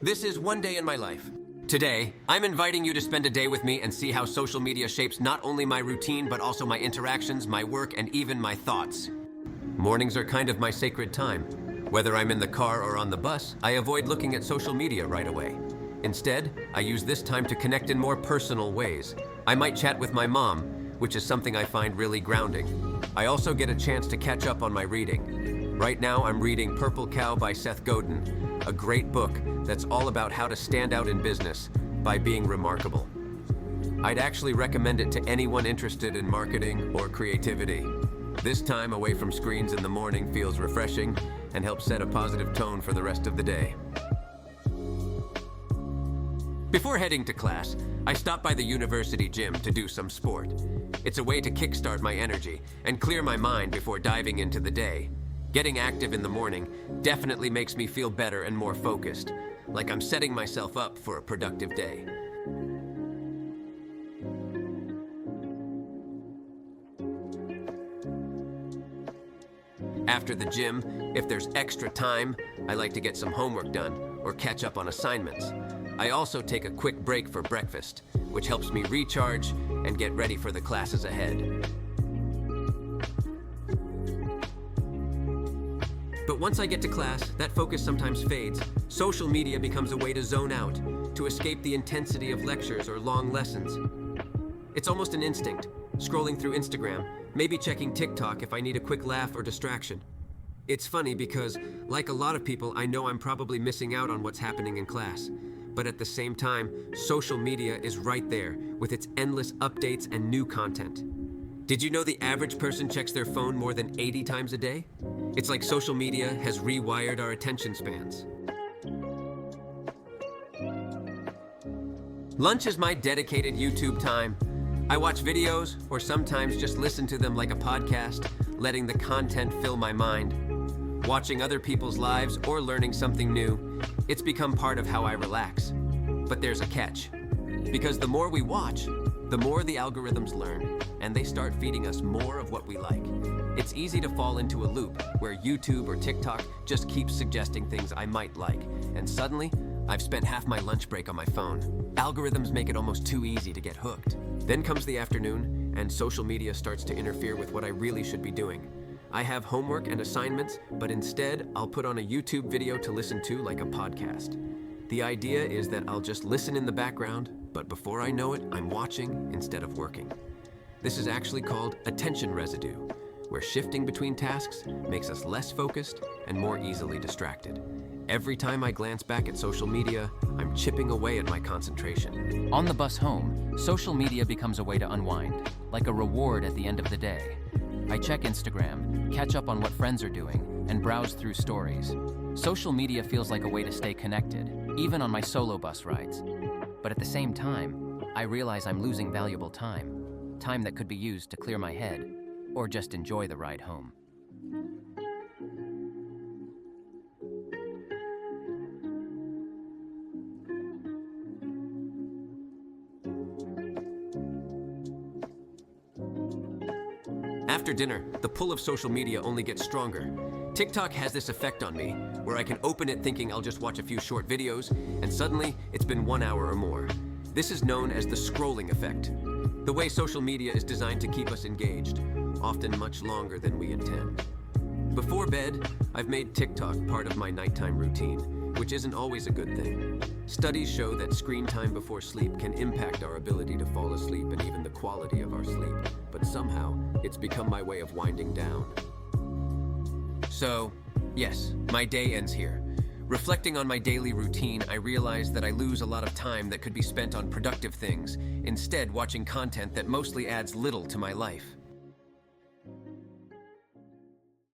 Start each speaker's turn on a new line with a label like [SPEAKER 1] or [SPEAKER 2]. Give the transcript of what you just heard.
[SPEAKER 1] This is one day in my life. Today, I'm inviting you to spend a day with me and see how social media shapes not only my routine, but also my interactions, my work, and even my thoughts. Mornings are kind of my sacred time. Whether I'm in the car or on the bus, I avoid looking at social media right away. Instead, I use this time to connect in more personal ways. I might chat with my mom, which is something I find really grounding. I also get a chance to catch up on my reading. Right now, I'm reading Purple Cow by Seth Godin, a great book that's all about how to stand out in business by being remarkable. I'd actually recommend it to anyone interested in marketing or creativity. This time away from screens in the morning feels refreshing and helps set a positive tone for the rest of the day. Before heading to class, I stop by the university gym to do some sport. It's a way to kickstart my energy and clear my mind before diving into the day. Getting active in the morning definitely makes me feel better and more focused, like I'm setting myself up for a productive day. After the gym, if there's extra time, I like to get some homework done or catch up on assignments. I also take a quick break for breakfast, which helps me recharge and get ready for the classes ahead. But once I get to class, that focus sometimes fades. Social media becomes a way to zone out, to escape the intensity of lectures or long lessons. It's almost an instinct, scrolling through Instagram, maybe checking TikTok if I need a quick laugh or distraction. It's funny because, like a lot of people, I know I'm probably missing out on what's happening in class. But at the same time, social media is right there with its endless updates and new content. Did you know the average person checks their phone more than 80 times a day? It's like social media has rewired our attention spans. Lunch is my dedicated YouTube time. I watch videos or sometimes just listen to them like a podcast, letting the content fill my mind. Watching other people's lives or learning something new, it's become part of how I relax. But there's a catch. Because the more we watch, the more the algorithms learn, and they start feeding us more of what we like. It's easy to fall into a loop where YouTube or TikTok just keeps suggesting things I might like, and suddenly, I've spent half my lunch break on my phone. Algorithms make it almost too easy to get hooked. Then comes the afternoon, and social media starts to interfere with what I really should be doing. I have homework and assignments, but instead, I'll put on a YouTube video to listen to like a podcast. The idea is that I'll just listen in the background, but before I know it, I'm watching instead of working. This is actually called attention residue, where shifting between tasks makes us less focused and more easily distracted. Every time I glance back at social media, I'm chipping away at my concentration.
[SPEAKER 2] On the bus home, social media becomes a way to unwind, like a reward at the end of the day. I check Instagram, catch up on what friends are doing, and browse through stories. Social media feels like a way to stay connected, even on my solo bus rides. But at the same time, I realize I'm losing valuable time that could be used to clear my head, or just enjoy the ride home.
[SPEAKER 1] After dinner, the pull of social media only gets stronger. TikTok has this effect on me, where I can open it thinking I'll just watch a few short videos, and suddenly it's been 1 hour or more. This is known as the scrolling effect, the way social media is designed to keep us engaged, often much longer than we intend. Before bed, I've made TikTok part of my nighttime routine, which isn't always a good thing. Studies show that screen time before sleep can impact our ability to fall asleep and even the quality of our sleep, but somehow it's become my way of winding down. So, yes, my day ends here. Reflecting on my daily routine, I realize that I lose a lot of time that could be spent on productive things, instead watching content that mostly adds little to my life.